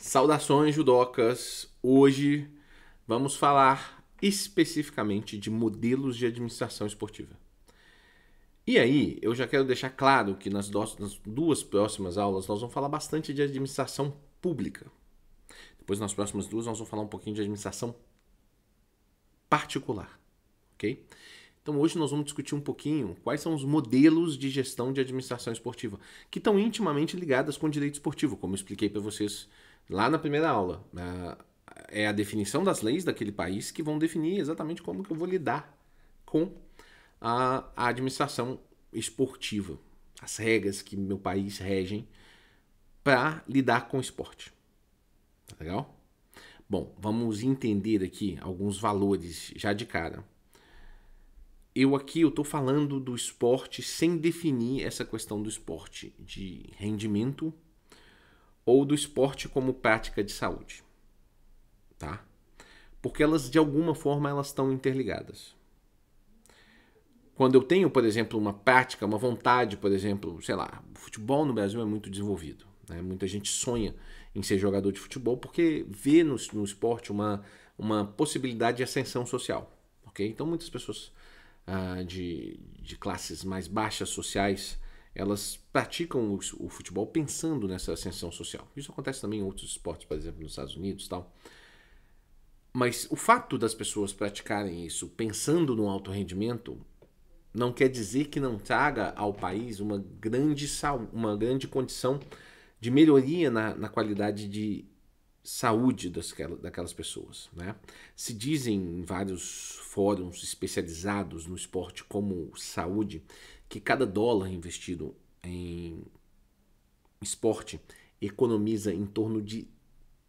Saudações, judocas! Hoje vamos falar especificamente de modelos de administração esportiva. E aí, eu já quero deixar claro que nas duas próximas aulas nós vamos falar bastante de administração pública. Depois, nas próximas duas, nós vamos falar um pouquinho de administração particular, ok? Então, hoje nós vamos discutir um pouquinho quais são os modelos de gestão de administração esportiva, que estão intimamente ligadas com o direito esportivo, como eu expliquei para vocês lá na primeira aula. É a definição das leis daquele país que vão definir exatamente como que eu vou lidar com a administração esportiva, as regras que meu país regem para lidar com o esporte. Tá legal? Bom, vamos entender aqui alguns valores já de cara. Eu estou falando do esporte sem definir essa questão do esporte de rendimento ou do esporte como prática de saúde, tá? Porque elas, de alguma forma, elas estão interligadas. Quando eu tenho, por exemplo, uma prática, uma vontade, por exemplo, sei lá, o futebol no Brasil é muito desenvolvido, né? Muita gente sonha em ser jogador de futebol porque vê no esporte uma possibilidade de ascensão social, ok? Então muitas pessoas de classes mais baixas sociais, elas praticam o futebol pensando nessa ascensão social. Isso acontece também em outros esportes, por exemplo, nos Estados Unidos e tal. Mas o fato das pessoas praticarem isso pensando no alto rendimento não quer dizer que não traga ao país uma grande condição de melhoria na qualidade de saúde daquelas pessoas, né? Se dizem em vários fóruns especializados no esporte como saúde que cada dólar investido em esporte economiza em torno de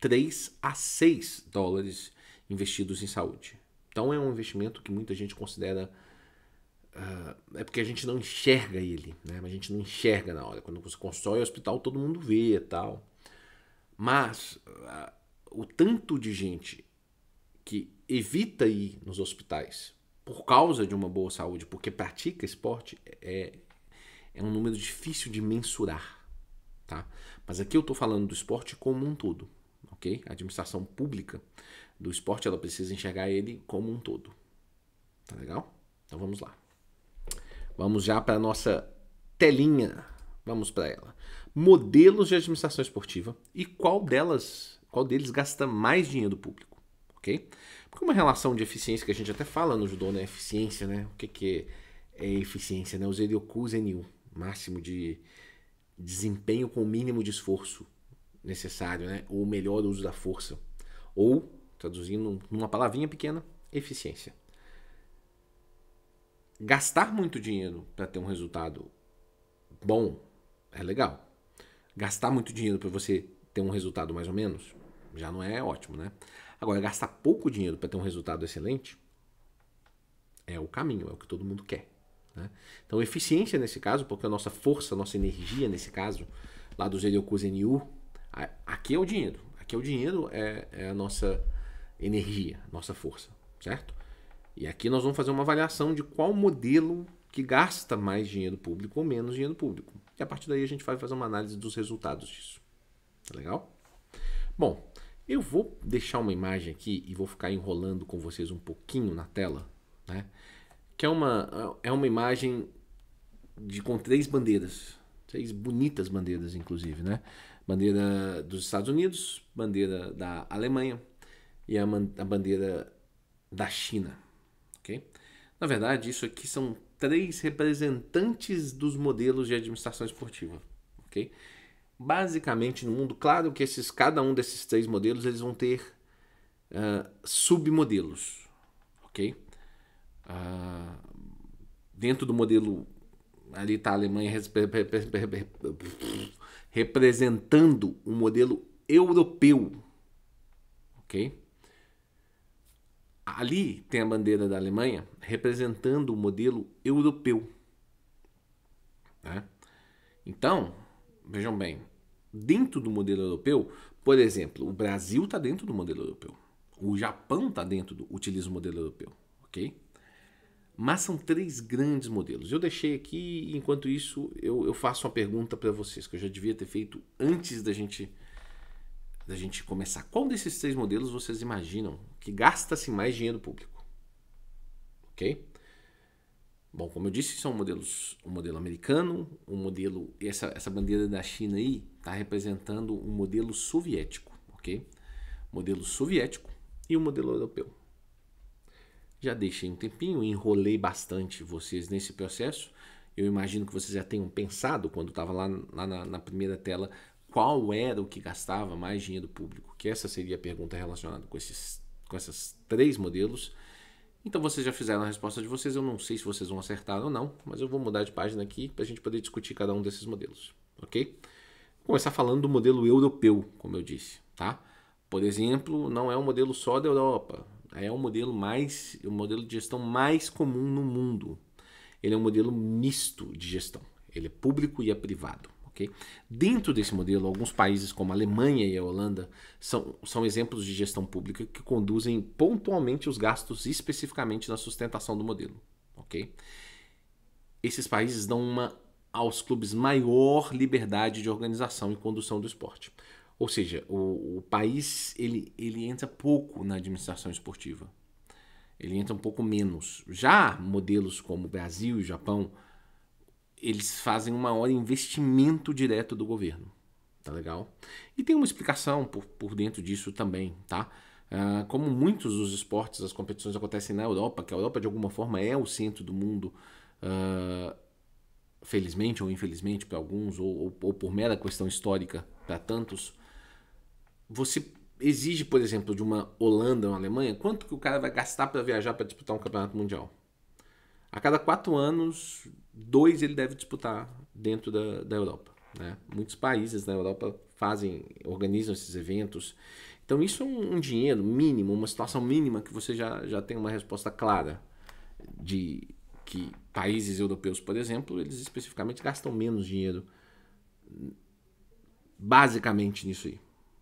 3 a 6 dólares investidos em saúde. Então é um investimento que muita gente considera é porque a gente não enxerga ele, né? A gente não enxerga na hora. Quando você constrói o hospital, todo mundo vê e tal. Mas o tanto de gente que evita ir nos hospitais por causa de uma boa saúde, porque pratica esporte, é um número difícil de mensurar, tá? Mas aqui eu estou falando do esporte como um todo, ok? A administração pública do esporte, ela precisa enxergar ele como um todo, tá legal? Então vamos lá. Vamos já para a nossa telinha. Vamos para ela. Modelos de administração esportiva e qual deles gasta mais dinheiro público, ok? Porque uma relação de eficiência que a gente até fala no judô, né? Eficiência, né? O que é eficiência, né? O Zenryoku Zenryu, máximo de desempenho com o mínimo de esforço necessário, né? Ou o melhor uso da força. Ou, traduzindo numa palavrinha pequena, eficiência. Gastar muito dinheiro para ter um resultado bom é legal. Gastar muito dinheiro para você ter um resultado mais ou menos já não é ótimo, né? Agora, gastar pouco dinheiro para ter um resultado excelente é o caminho, é o que todo mundo quer, né? Então, eficiência nesse caso, porque a nossa força, a nossa energia nesse caso, lá do Zenryoku Zenryu, aqui é o dinheiro. Aqui é o dinheiro, é a nossa energia, nossa força, certo? E aqui nós vamos fazer uma avaliação de qual modelo que gasta mais dinheiro público ou menos dinheiro público. E a partir daí a gente vai fazer uma análise dos resultados disso. Tá legal? Bom, eu vou deixar uma imagem aqui e vou ficar enrolando com vocês um pouquinho na tela, né? Que é uma imagem com 3 bandeiras. 3 bonitas bandeiras, inclusive, né? Bandeira dos Estados Unidos, bandeira da Alemanha e a bandeira da China. Okay? Na verdade, isso aqui são 3 representantes dos modelos de administração esportiva. Okay? Basicamente, no mundo, claro que cada um desses 3 modelos eles vão ter submodelos. Okay? Dentro do modelo, ali está a Alemanha representando um modelo europeu. Ok? Ali tem a bandeira da Alemanha representando o modelo europeu, né? Então, vejam bem, dentro do modelo europeu, por exemplo, o Brasil está dentro do modelo europeu. O Japão está utiliza o modelo europeu, ok? Mas são 3 grandes modelos. Eu deixei aqui, enquanto isso, eu faço uma pergunta para vocês, que eu já devia ter feito antes da gente da gente começar. Qual desses 3 modelos vocês imaginam que gasta-se mais dinheiro público? Ok? Bom, como eu disse, são modelos, um modelo americano, um modelo, essa bandeira da China aí está representando um modelo soviético, ok? Modelo soviético e o modelo europeu. Já deixei um tempinho, enrolei bastante vocês nesse processo. Eu imagino que vocês já tenham pensado, quando estava lá na primeira tela, qual era o que gastava mais dinheiro público, que essa seria a pergunta relacionada com esses 3 modelos. Então vocês já fizeram a resposta de vocês, eu não sei se vocês vão acertar ou não, mas eu vou mudar de página aqui para a gente poder discutir cada um desses modelos, ok? Vou começar falando do modelo europeu, como eu disse, tá? Por exemplo, não é um modelo só da Europa, é um modelo de gestão mais comum no mundo. Ele é um modelo misto de gestão, ele é público e é privado. Okay? Dentro desse modelo, alguns países como a Alemanha e a Holanda são exemplos de gestão pública que conduzem pontualmente os gastos especificamente na sustentação do modelo. Okay? Esses países dão aos clubes maior liberdade de organização e condução do esporte. Ou seja, o país ele entra pouco na administração esportiva. Ele entra um pouco menos. Já modelos como o Brasil e o Japão, eles fazem um maior investimento direto do governo, tá legal? E tem uma explicação por dentro disso também, tá? Como muitos dos esportes, as competições acontecem na Europa, que a Europa de alguma forma é o centro do mundo, felizmente ou infelizmente para alguns, ou por mera questão histórica para tantos, você exige, por exemplo, de uma Holanda ou uma Alemanha, quanto que o cara vai gastar para viajar para disputar um campeonato mundial? A cada 4 anos, 2 ele deve disputar dentro da Europa. Né? Muitos países na Europa organizam esses eventos. Então isso é um dinheiro mínimo, uma situação mínima que você já tem uma resposta clara de que países europeus, por exemplo, eles especificamente gastam menos dinheiro basicamente nisso aí.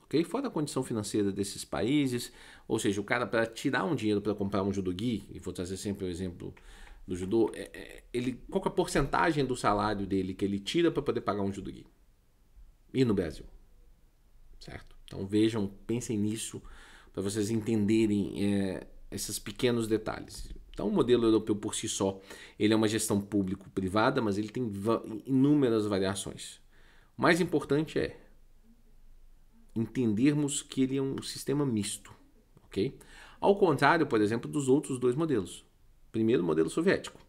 Okay? Fora a condição financeira desses países, ou seja, o cara para tirar um dinheiro para comprar um judogi, e vou trazer sempre o exemplo do judô, qual que é a porcentagem do salário dele que ele tira para poder pagar um judogi? E no Brasil? Certo? Então vejam, pensem nisso para vocês entenderem esses pequenos detalhes. Então o modelo europeu por si só, ele é uma gestão público-privada, mas ele tem inúmeras variações. O mais importante é entendermos que ele é um sistema misto, ok? Ao contrário, por exemplo, dos outros 2 modelos. Primeiro, o modelo soviético,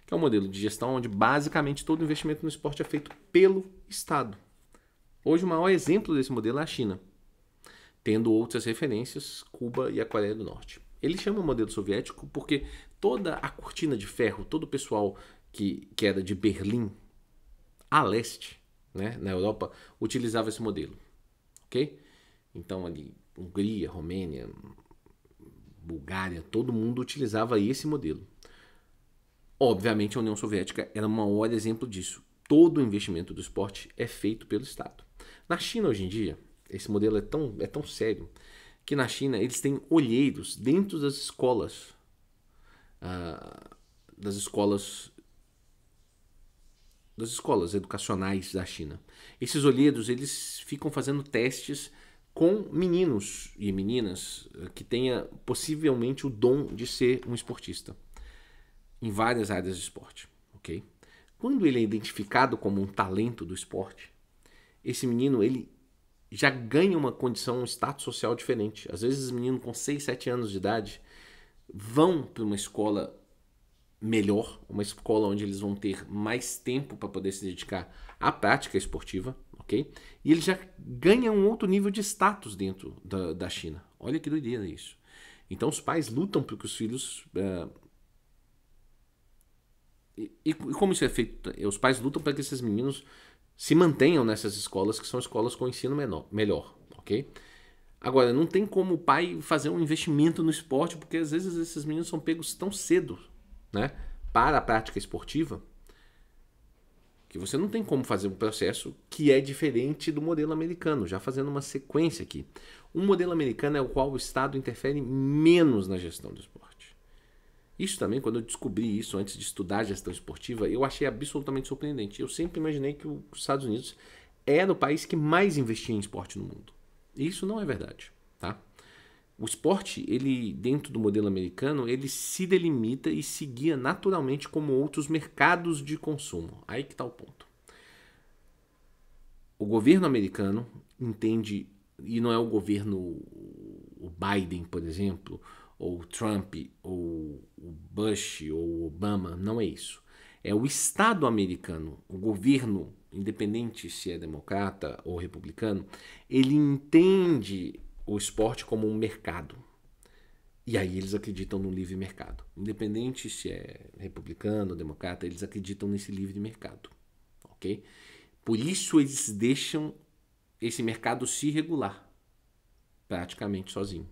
que é um modelo de gestão onde basicamente todo investimento no esporte é feito pelo Estado. Hoje o maior exemplo desse modelo é a China, tendo outras referências, Cuba e a Coreia do Norte. Ele chama o modelo soviético porque toda a cortina de ferro, todo o pessoal que era de Berlim a leste, né, na Europa, utilizava esse modelo. Ok? Então ali, Hungria, Romênia, Bulgária, todo mundo utilizava esse modelo. Obviamente a União Soviética era o maior exemplo disso. Todo o investimento do esporte é feito pelo Estado. Na China hoje em dia, esse modelo é tão sério que na China eles têm olheiros dentro das escolas educacionais da China. Esses olheiros eles ficam fazendo testes com meninos e meninas que tenha possivelmente o dom de ser um esportista em várias áreas de esporte, ok? Quando ele é identificado como um talento do esporte, esse menino ele já ganha uma condição, um status social diferente. Às vezes os meninos com 6, 7 anos de idade vão para uma escola melhor, uma escola onde eles vão ter mais tempo para poder se dedicar à prática esportiva, ok? E ele já ganha um outro nível de status dentro da China. Olha que doideira isso. Então os pais lutam para que os filhos... E como isso é feito? Os pais lutam para que esses meninos se mantenham nessas escolas, que são escolas com ensino melhor, ok? Agora, não tem como o pai fazer um investimento no esporte, porque às vezes esses meninos são pegos tão cedo, né, para a prática esportiva, que você não tem como fazer um processo que é diferente do modelo americano, já fazendo uma sequência aqui. Um modelo americano é o qual o Estado interfere menos na gestão do esporte. Isso também, quando eu descobri isso antes de estudar gestão esportiva, eu achei absolutamente surpreendente. Eu sempre imaginei que os Estados Unidos era o país que mais investia em esporte no mundo. Isso não é verdade, tá? O esporte, ele dentro do modelo americano, ele se delimita e se guia naturalmente como outros mercados de consumo. Aí que está o ponto. O governo americano entende, e não é o governo, o Biden, por exemplo, ou o Trump, ou o Bush, ou o Obama, não é isso. É o Estado americano, o governo, independente se é democrata ou republicano, ele entende o esporte como um mercado. E aí eles acreditam no livre mercado. Independente se é republicano ou democrata, eles acreditam nesse livre mercado. Ok? Por isso eles deixam esse mercado se regular praticamente sozinho.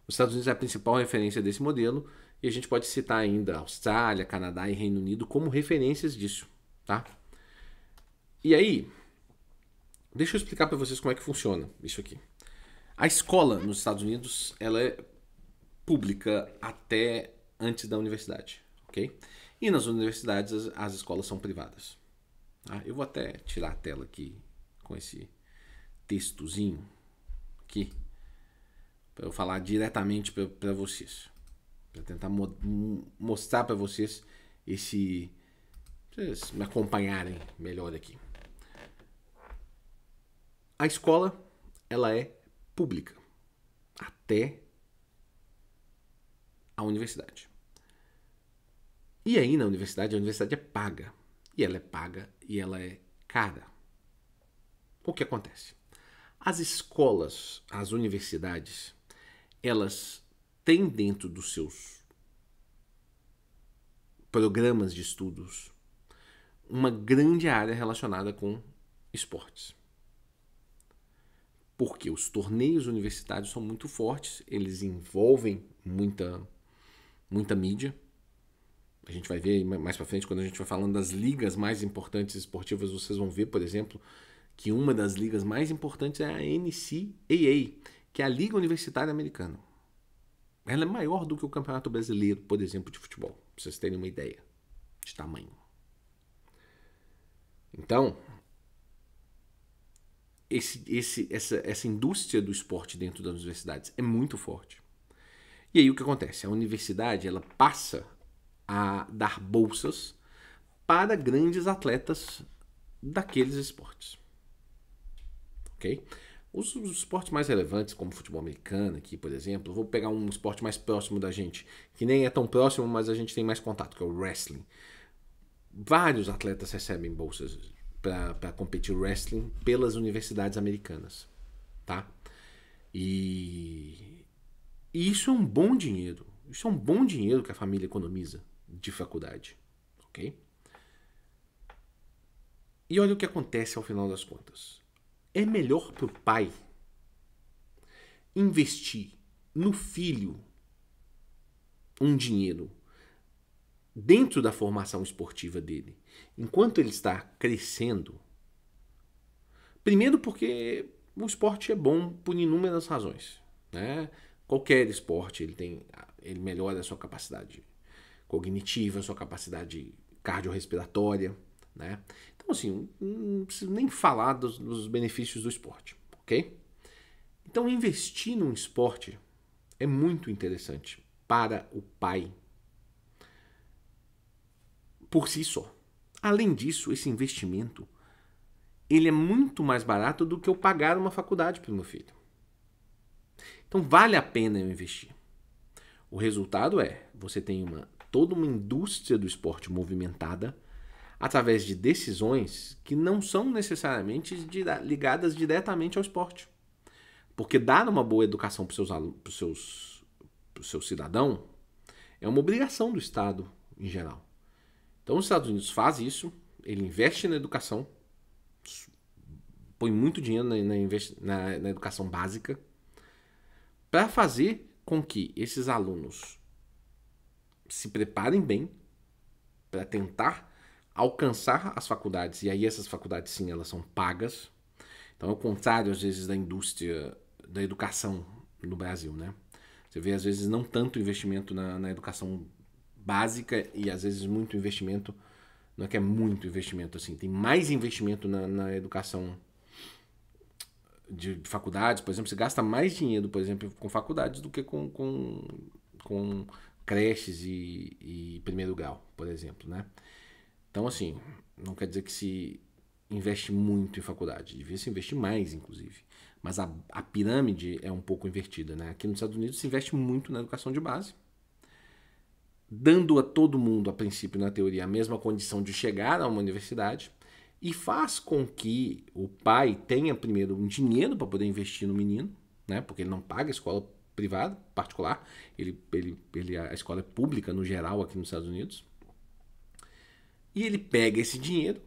Os Estados Unidos é a principal referência desse modelo e a gente pode citar ainda Austrália, Canadá e Reino Unido como referências disso, tá? E aí, deixa eu explicar para vocês como é que funciona isso aqui. A escola nos Estados Unidos, ela é pública até antes da universidade, ok? E nas universidades as escolas são privadas. Tá? Eu vou até tirar a tela aqui com esse textozinho aqui para eu falar diretamente para vocês, para tentar mostrar para vocês esse, pra vocês me acompanharem melhor aqui. A escola, ela é pública até a universidade. E aí na universidade, a universidade é paga. E ela é paga e ela é cara. O que acontece? As escolas, as universidades, elas têm dentro dos seus programas de estudos uma grande área relacionada com esportes. Porque os torneios universitários são muito fortes, eles envolvem muita mídia. A gente vai ver mais para frente, quando a gente vai falando das ligas mais importantes esportivas, vocês vão ver, por exemplo, que uma das ligas mais importantes é a NCAA, que é a Liga Universitária Americana. Ela é maior do que o Campeonato Brasileiro, por exemplo, de futebol, para vocês terem uma ideia de tamanho. Então, essa indústria do esporte dentro das universidades é muito forte. E aí o que acontece? A universidade ela passa a dar bolsas para grandes atletas daqueles esportes. Ok? Os esportes mais relevantes, como futebol americano aqui, por exemplo, vou pegar um esporte mais próximo da gente, que nem é tão próximo, mas a gente tem mais contato, que é o wrestling. Vários atletas recebem bolsas para competir wrestling pelas universidades americanas, tá? E isso é um bom dinheiro. Isso é um bom dinheiro que a família economiza de faculdade, ok? E olha o que acontece ao final das contas. É melhor para o pai investir no filho um dinheiro dentro da formação esportiva dele, enquanto ele está crescendo. Primeiro porque o esporte é bom por inúmeras razões, né? Qualquer esporte ele melhora a sua capacidade cognitiva, a sua capacidade cardiorrespiratória, né? Então assim, não preciso nem falar dos benefícios do esporte, ok? Então investir num esporte é muito interessante para o pai por si só. Além disso, esse investimento ele é muito mais barato do que eu pagar uma faculdade para o meu filho. Então vale a pena eu investir. O resultado é, você tem toda uma indústria do esporte movimentada através de decisões que não são necessariamente ligadas diretamente ao esporte. Porque dar uma boa educação para o seu cidadão é uma obrigação do Estado em geral. Então os Estados Unidos faz isso, ele investe na educação, põe muito dinheiro na educação básica, para fazer com que esses alunos se preparem bem para tentar alcançar as faculdades. E aí essas faculdades, sim, elas são pagas. Então é o contrário, às vezes, da indústria da educação no Brasil, né? Você vê, às vezes, não tanto investimento na educação básica e, às vezes, muito investimento. Não é que é muito investimento, assim. Tem mais investimento na educação de faculdades, por exemplo, você gasta mais dinheiro, por exemplo, com faculdades do que com creches e primeiro grau, por exemplo, né? Então, assim, não quer dizer que se investe muito em faculdade, devia se investir mais, inclusive. Mas a pirâmide é um pouco invertida, né? Aqui nos Estados Unidos se investe muito na educação de base, dando a todo mundo, a princípio, na teoria, a mesma condição de chegar a uma universidade, e faz com que o pai tenha primeiro um dinheiro para poder investir no menino, né? Porque ele não paga escola privada, particular, a escola é pública no geral aqui nos Estados Unidos, e ele pega esse dinheiro,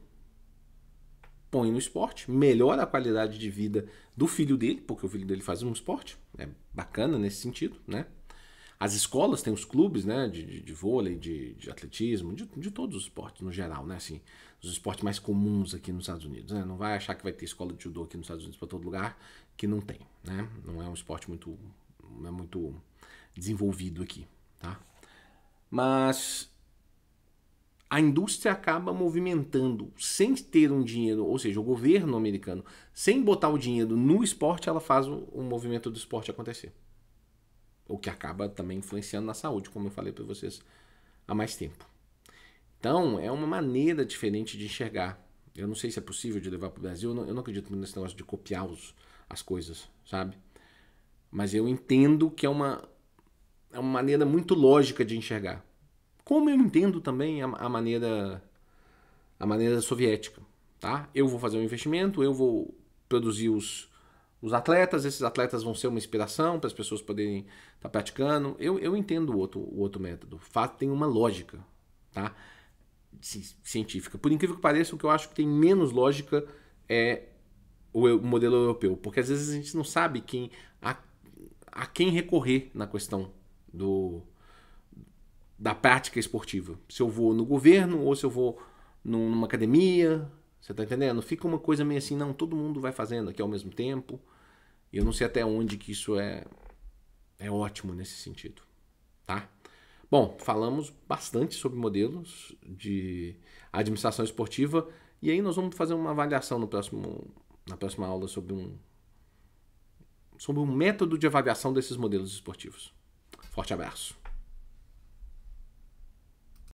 põe no esporte, melhora a qualidade de vida do filho dele, porque o filho dele faz um esporte, é bacana nesse sentido, né? As escolas têm os clubes, né, de vôlei, de atletismo, de todos os esportes no geral, né, assim, os esportes mais comuns aqui nos Estados Unidos, né? Não vai achar que vai ter escola de judô aqui nos Estados Unidos para todo lugar, que não tem, né? Não é um esporte muito desenvolvido aqui, tá? Mas a indústria acaba movimentando sem ter um dinheiro, ou seja, o governo americano, sem botar o dinheiro no esporte, ela faz o movimento do esporte acontecer. O que acaba também influenciando na saúde, como eu falei para vocês há mais tempo. Então, é uma maneira diferente de enxergar. Eu não sei se é possível de levar para o Brasil, eu não acredito nesse negócio de copiar as coisas, sabe? Mas eu entendo que é uma maneira muito lógica de enxergar. Como eu entendo também a maneira soviética, tá? Eu vou fazer um investimento, eu vou produzir os atletas, esses atletas vão ser uma inspiração para as pessoas poderem estar praticando. Eu entendo o outro método. O fato tem uma lógica, tá? Científica. Por incrível que pareça, o que eu acho que tem menos lógica é o modelo europeu, porque às vezes a gente não sabe a quem recorrer na questão da prática esportiva. Se eu vou no governo ou se eu vou numa academia, você tá entendendo? Fica uma coisa meio assim, não, todo mundo vai fazendo aqui ao mesmo tempo. E eu não sei até onde que isso é ótimo nesse sentido, tá? Bom, falamos bastante sobre modelos de administração esportiva e aí nós vamos fazer uma avaliação na próxima aula sobre um método de avaliação desses modelos esportivos. Forte abraço.